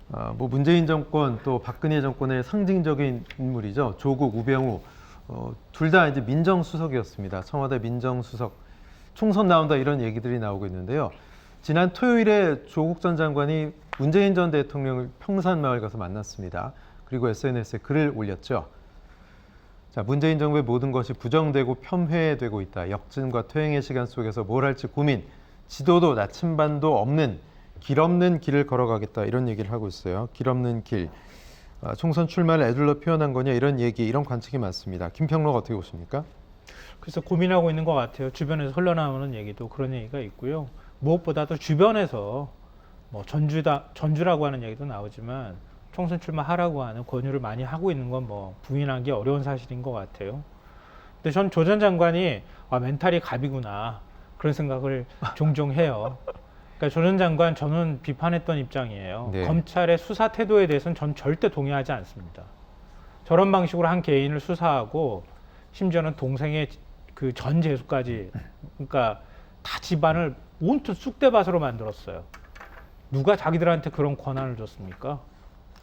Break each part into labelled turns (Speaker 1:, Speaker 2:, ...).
Speaker 1: 뭐 문재인 정권 또 박근혜 정권의 상징적인 인물이죠. 조국, 우병우 둘 다 이제 민정수석이었습니다. 청와대 민정수석 총선 나온다 이런 얘기들이 나오고 있는데요. 지난 토요일에 조국 전 장관이 문재인 전 대통령을 평산마을 가서 만났습니다. 그리고 SNS에 글을 올렸죠. 자, 문재인 정부의 모든 것이 부정되고 폄훼되고 있다. 역진과 퇴행의 시간 속에서 뭘 할지 고민, 지도도 나침반도 없는 길 없는 길을 걸어가겠다 이런 얘기를 하고 있어요. 길 없는 길. 총선 출마를 애둘러 표현한 거냐 이런 얘기, 이런 관측이 많습니다. 김평록 어떻게 보십니까?
Speaker 2: 그래서 고민하고 있는 것 같아요. 주변에서 흘러나오는 얘기도 그런 얘기가 있고요. 무엇보다도 주변에서 뭐 전주라고 하는 얘기도 나오지만 총선 출마하라고 하는 권유를 많이 하고 있는 건 뭐 부인하기 어려운 사실인 것 같아요. 근데 전 조 전 장관이 멘탈이 갑이구나 그런 생각을 종종 해요. 그러니까 조 전 장관 저는 비판했던 입장이에요.
Speaker 1: 네.
Speaker 2: 검찰의 수사 태도에 대해서는 전 절대 동의하지 않습니다. 저런 방식으로 한 개인을 수사하고 심지어는 동생의 그 전 재수까지, 그러니까 다 집안을 온통 쑥대밭으로 만들었어요. 누가 자기들한테 그런 권한을 줬습니까?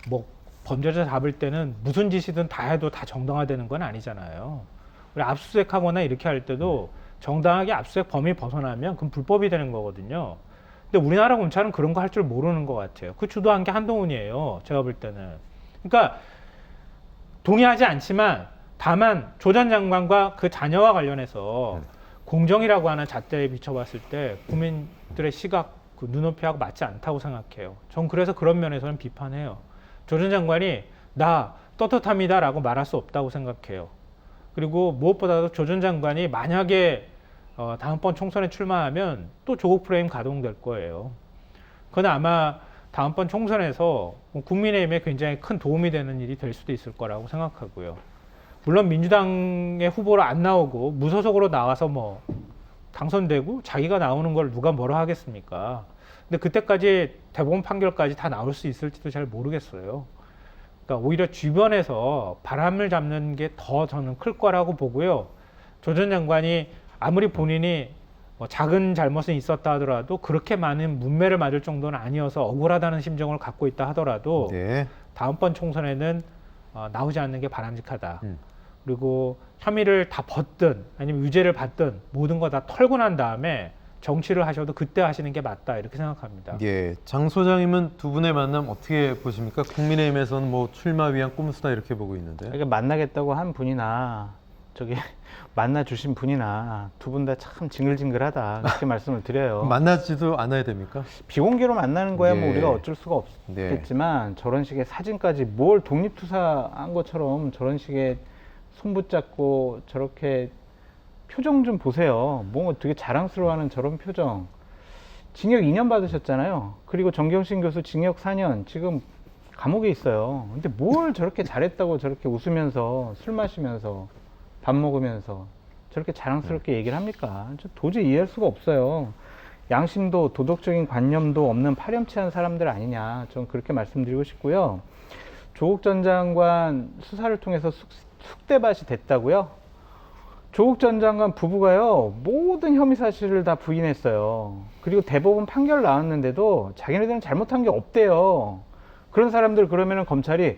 Speaker 2: 뭐 범죄자 잡을 때는 무슨 짓이든 다 해도 다 정당화되는 건 아니잖아요. 우리 압수수색하거나 이렇게 할 때도 정당하게 압수수색 범위 벗어나면 그건 불법이 되는 거거든요. 근데 우리나라 검찰은 그런 거 할 줄 모르는 것 같아요. 그 주도한 게 한동훈이에요. 제가 볼 때는. 그러니까 동의하지 않지만 다만 조 전 장관과 그 자녀와 관련해서 공정이라고 하는 잣대에 비춰봤을 때 국민들의 시각, 그 눈높이하고 맞지 않다고 생각해요. 전 그래서 그런 면에서는 비판해요. 조 전 장관이 나 떳떳합니다라고 말할 수 없다고 생각해요. 그리고 무엇보다도 조 전 장관이 만약에 다음번 총선에 출마하면 또 조국 프레임 가동될 거예요. 그건 아마 다음번 총선에서 국민의힘에 굉장히 큰 도움이 되는 일이 될 수도 있을 거라고 생각하고요. 물론 민주당의 후보로 안 나오고 무소속으로 나와서 뭐 당선되고 자기가 나오는 걸 누가 뭐라 하겠습니까? 근데 그때까지 대법원 판결까지 다 나올 수 있을지도 잘 모르겠어요. 그러니까 오히려 주변에서 바람을 잡는 게 더 저는 클 거라고 보고요. 조 전 장관이 아무리 본인이 뭐 작은 잘못은 있었다 하더라도 그렇게 많은 문매를 맞을 정도는 아니어서 억울하다는 심정을 갖고 있다 하더라도
Speaker 1: 네.
Speaker 2: 다음번 총선에는 나오지 않는 게 바람직하다. 그리고 혐의를 다 벗든 아니면 유죄를 받든 모든 거 다 털고 난 다음에 정치를 하셔도 그때 하시는 게 맞다 이렇게 생각합니다.
Speaker 1: 예, 장 소장님은 두 분의 만남 어떻게 보십니까? 국민의힘에서는 뭐 출마 위한 꼼수다 이렇게 보고 있는데.
Speaker 3: 그러니까 만나겠다고 한 분이나 저기 만나 주신 분이나 두 분 다 참 징글징글하다 그렇게 말씀을 드려요.
Speaker 1: 만나지도 않아야 됩니까?
Speaker 3: 비공개로 만나는 거야 뭐
Speaker 1: 예.
Speaker 3: 우리가 어쩔 수가 없겠지만 저런 식의 사진까지 뭘 독립투사한 것처럼 저런 식의 손 붙잡고 저렇게 표정 좀 보세요. 뭐 되게 자랑스러워하는 저런 표정. 징역 2년 받으셨잖아요. 그리고 정경심 교수 징역 4년 지금 감옥에 있어요. 근데 뭘 저렇게 잘했다고 저렇게 웃으면서 술 마시면서 밥 먹으면서 저렇게 자랑스럽게 얘기를 합니까? 저 도저히 이해할 수가 없어요. 양심도 도덕적인 관념도 없는 파렴치한 사람들 아니냐. 저는 그렇게 말씀드리고 싶고요. 조국 전 장관 수사를 통해서 쑥대밭이 됐다고요? 조국 전 장관 부부가요, 모든 혐의 사실을 다 부인했어요. 그리고 대법원 판결 나왔는데도 자기네들은 잘못한 게 없대요. 그런 사람들 그러면은 검찰이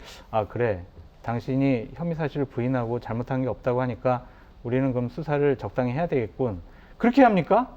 Speaker 3: 그래 당신이 혐의 사실을 부인하고 잘못한 게 없다고 하니까 우리는 그럼 수사를 적당히 해야 되겠군. 그렇게 합니까?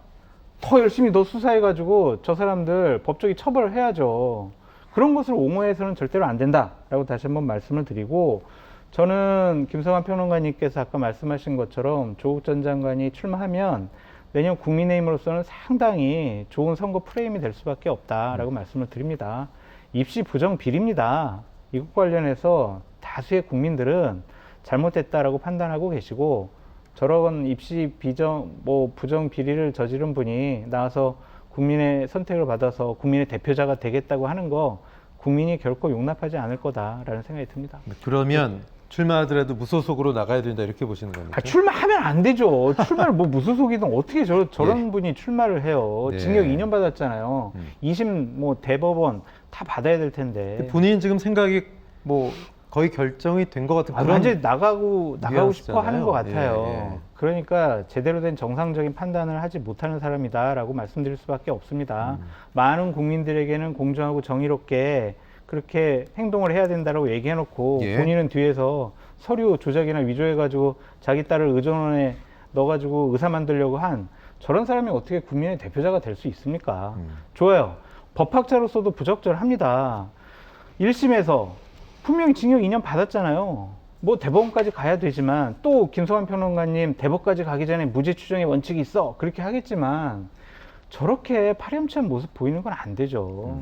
Speaker 3: 더 열심히 더 수사해가지고 저 사람들 법적인 처벌을 해야죠. 그런 것을 옹호해서는 절대로 안 된다라고 다시 한번 말씀을 드리고, 저는 김성환 평론가님께서 아까 말씀하신 것처럼 조국 전 장관이 출마하면 내년 국민의힘으로서는 상당히 좋은 선거 프레임이 될 수밖에 없다라고 말씀을 드립니다. 입시 부정 비리입니다. 이것 관련해서 다수의 국민들은 잘못됐다라고 판단하고 계시고, 저런 입시 부정 비리를 저지른 분이 나와서 국민의 선택을 받아서 국민의 대표자가 되겠다고 하는 거 국민이 결코 용납하지 않을 거다라는 생각이 듭니다.
Speaker 1: 그러면 출마하더라도 무소속으로 나가야 된다 이렇게 보시는 겁니까?
Speaker 3: 출마하면 안 되죠. 출마를 뭐 무소속이든 어떻게 저런 분이 출마를 해요.
Speaker 1: 네.
Speaker 3: 징역 2년 받았잖아요. 2심 뭐 대법원 다 받아야 될 텐데.
Speaker 1: 본인 지금 생각이 뭐 거의 결정이 된 것 같은 그런
Speaker 3: 완전히 나가고 싶어 하는 것
Speaker 1: 뉘앙스잖아요.
Speaker 3: 같아요.
Speaker 1: 예, 예.
Speaker 3: 그러니까 제대로 된 정상적인 판단을 하지 못하는 사람이다라고 말씀드릴 수밖에 없습니다. 많은 국민들에게는 공정하고 정의롭게 그렇게 행동을 해야 된다라고 얘기해놓고
Speaker 1: 예.
Speaker 3: 본인은 뒤에서 서류 조작이나 위조해가지고 자기 딸을 의전원에 넣어가지고 의사 만들려고 한 저런 사람이 어떻게 국민의 대표자가 될 수 있습니까? 좋아요. 법학자로서도 부적절합니다. 1심에서 분명히 징역 2년 받았잖아요. 뭐 대법원까지 가야 되지만 또 김소환 평론가님 대법까지 가기 전에 무죄 추정의 원칙이 있어 그렇게 하겠지만 저렇게 파렴치한 모습 보이는 건 안 되죠.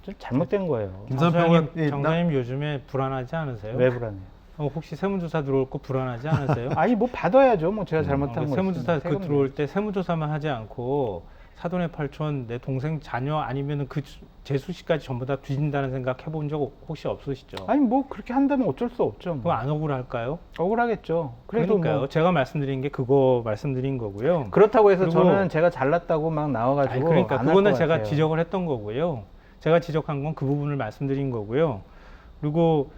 Speaker 3: 좀 잘못된 거예요.
Speaker 1: 김소환
Speaker 2: 정사님,
Speaker 1: 평론- 예,
Speaker 2: 정사님 요즘에 불안하지 않으세요?
Speaker 3: 왜 불안해요?
Speaker 2: 혹시 세무조사 들어올 거 불안하지 않으세요?
Speaker 3: 아니 뭐 받아야죠. 뭐 제가 잘못한 거
Speaker 2: 세무조사
Speaker 3: 있으면
Speaker 2: 그 들어올 때 세무조사만 하지 않고 사돈의 팔촌 내 동생 자녀 아니면은 그 재수씨까지 전부 다 뒤진다는 생각 해본 적 혹시 없으시죠?
Speaker 3: 아니 뭐 그렇게 한다면 어쩔 수 없죠.
Speaker 2: 그거
Speaker 3: 뭐.
Speaker 2: 안 억울할까요?
Speaker 3: 억울하겠죠. 그래도
Speaker 2: 그러니까요.
Speaker 3: 뭐
Speaker 2: 제가 말씀드린 게 그거 말씀드린 거고요.
Speaker 3: 그렇다고 해서
Speaker 2: 그리고-
Speaker 3: 저는 제가 잘났다고 막 나와가지고
Speaker 2: 아니, 그러니까
Speaker 3: 안할
Speaker 2: 그거는
Speaker 3: 것
Speaker 2: 제가
Speaker 3: 같아요.
Speaker 2: 지적을 했던 거고요. 제가 지적한 건 그 부분을 말씀드린 거고요. 그리고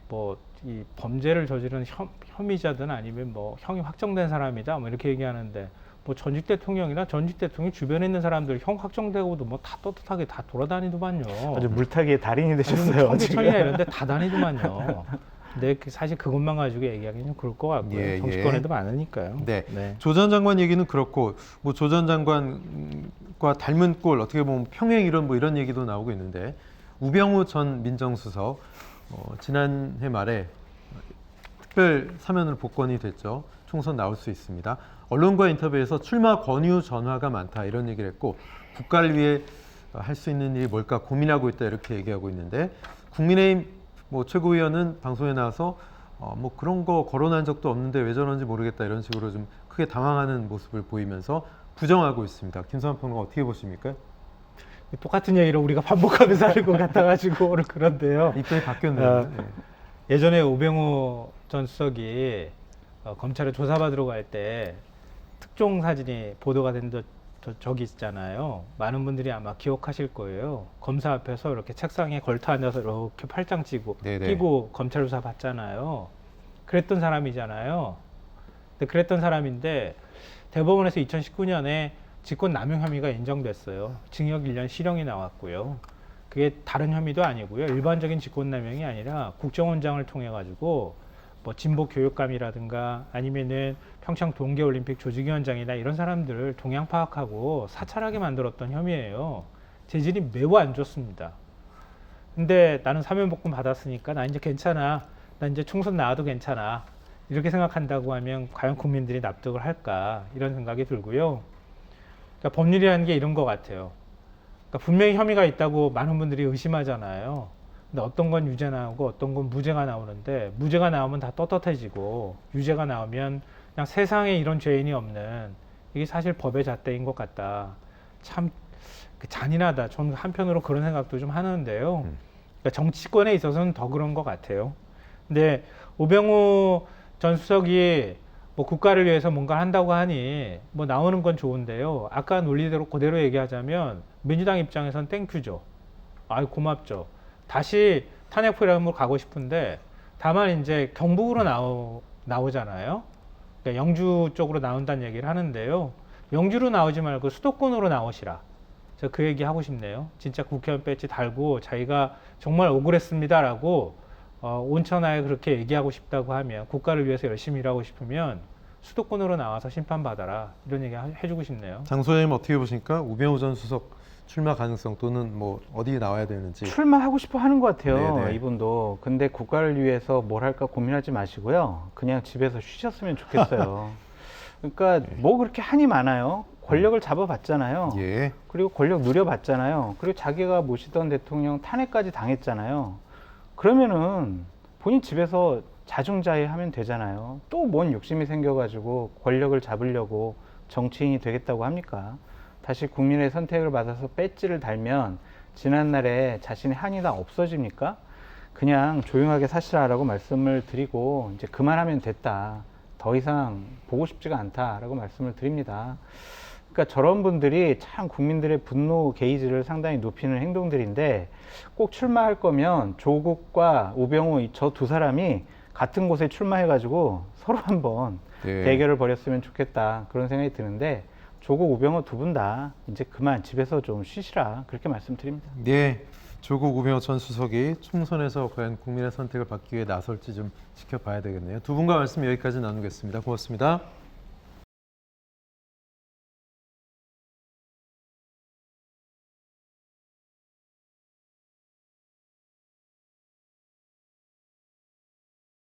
Speaker 2: 뭐 이 범죄를 저지른 혐의자든 아니면 뭐 형이 확정된 사람이다 뭐 이렇게 얘기하는데 뭐 전직 대통령이나 전직 대통령 주변에 있는 사람들 형 확정되고도 뭐 다 떳떳하게 다 돌아다니더만요.
Speaker 3: 아주 물타기의 달인이
Speaker 2: 아니,
Speaker 3: 되셨어요.
Speaker 2: 뭐
Speaker 3: 지금.
Speaker 2: 청계천이나 이런 데 다 다니더만요. 근데 사실 그것만 가지고 얘기하기는 좀 그럴 것 같고요.
Speaker 1: 예,
Speaker 2: 정치권에도 많으니까요.
Speaker 1: 네.
Speaker 2: 네.
Speaker 1: 조 전 장관 얘기는 그렇고 뭐 조 전 장관과 닮은 꼴 어떻게 보면 평행 이론 뭐 이런 얘기도 나오고 있는데 우병우 전 민정수석 지난해 말에 특별 사면으로 복권이 됐죠. 총선 나올 수 있습니다. 언론과 인터뷰에서 출마 권유 전화가 많다 이런 얘기를 했고 국가를 위해 할 수 있는 일이 뭘까 고민하고 있다 이렇게 얘기하고 있는데 국민의힘 뭐 최고위원은 방송에 나와서 뭐 그런 거 거론한 적도 없는데 왜 저런지 모르겠다 이런 식으로 좀 크게 당황하는 모습을 보이면서 부정하고 있습니다. 김소환 평론가 어떻게 보십니까?
Speaker 2: 똑같은 얘기를 우리가 반복하면서 하는 것 같아가지고 오늘 그런데요.
Speaker 1: 입장이 바뀌었네요. 네.
Speaker 2: 예전에 우병우 전 수석이 검찰에 조사받으러 갈 때 특종 사진이 보도가 된 적이 있잖아요. 많은 분들이 아마 기억하실 거예요. 검사 앞에서 이렇게 책상에 걸터 앉아서 이렇게 팔짱 끼고 검찰 조사 받잖아요. 그랬던 사람이잖아요. 근데 그랬던 사람인데 대법원에서 2019년에 직권남용 혐의가 인정됐어요. 징역 1년 실형이 나왔고요. 그게 다른 혐의도 아니고요. 일반적인 직권남용이 아니라 국정원장을 통해 가지고 뭐 진보 교육감이라든가 아니면은 평창 동계올림픽 조직위원장이나 이런 사람들을 동향 파악하고 사찰하게 만들었던 혐의예요. 재질이 매우 안 좋습니다. 근데 나는 사면복권 받았으니까 나 이제 괜찮아. 나 이제 총선 나와도 괜찮아. 이렇게 생각한다고 하면 과연 국민들이 납득을 할까? 이런 생각이 들고요. 그러니까 법률이라는 게 이런 것 같아요. 그러니까 분명히 혐의가 있다고 많은 분들이 의심하잖아요. 근데 어떤 건 유죄 나오고 어떤 건 무죄가 나오는데 무죄가 나오면 다 떳떳해지고 유죄가 나오면 그냥 세상에 이런 죄인이 없는 이게 사실 법의 잣대인 것 같다. 참 잔인하다. 저는 한편으로 그런 생각도 좀 하는데요. 그러니까 정치권에 있어서는 더 그런 것 같아요. 근데 우병우 전 수석이 뭐 국가를 위해서 뭔가 한다고 하니 뭐 나오는 건 좋은데요. 아까 논리대로 그대로 얘기하자면 민주당 입장에선 땡큐죠. 아유 고맙죠. 다시 탄핵 프로그램으로 가고 싶은데 다만 이제 경북으로 나오잖아요. 그러니까 영주 쪽으로 나온다는 얘기를 하는데요. 영주로 나오지 말고 수도권으로 나오시라. 제가 그 얘기 하고 싶네요. 진짜 국회의원 배지 달고 자기가 정말 억울했습니다라고 온천하에 그렇게 얘기하고 싶다고 하면 국가를 위해서 열심히 일하고 싶으면 수도권으로 나와서 심판받아라 이런 얘기 해주고 싶네요.
Speaker 1: 장 소장님 어떻게 보십니까? 우병우 전 수석 출마 가능성 또는 뭐 어디에 나와야 되는지.
Speaker 3: 출마하고 싶어 하는 것 같아요.
Speaker 1: 네네.
Speaker 3: 이분도. 근데 국가를 위해서 뭘 할까 고민하지 마시고요. 그냥 집에서 쉬셨으면 좋겠어요. 그러니까 뭐 그렇게 한이 많아요. 권력을 잡아봤잖아요.
Speaker 1: 예.
Speaker 3: 그리고 권력 누려봤잖아요. 그리고 자기가 모시던 대통령 탄핵까지 당했잖아요. 그러면은 본인 집에서 자중자애하면 되잖아요. 또 뭔 욕심이 생겨가지고 권력을 잡으려고 정치인이 되겠다고 합니까? 다시 국민의 선택을 받아서 배지를 달면 지난날에 자신의 한이 다 없어집니까? 그냥 조용하게 사시라라고 말씀을 드리고 이제 그만하면 됐다. 더 이상 보고 싶지가 않다라고 말씀을 드립니다. 그러니까 저런 분들이 참 국민들의 분노 게이지를 상당히 높이는 행동들인데 꼭 출마할 거면 조국과 우병우 저 두 사람이 같은 곳에 출마해가지고 서로 한번
Speaker 1: 네.
Speaker 3: 대결을 벌였으면 좋겠다 그런 생각이 드는데 조국 우병우 두 분 다 이제 그만 집에서 좀 쉬시라 그렇게 말씀드립니다.
Speaker 1: 네. 조국 우병우 전 수석이 총선에서 과연 국민의 선택을 받기 위해 나설지 좀 지켜봐야 되겠네요. 두 분과 말씀 여기까지 나누겠습니다. 고맙습니다.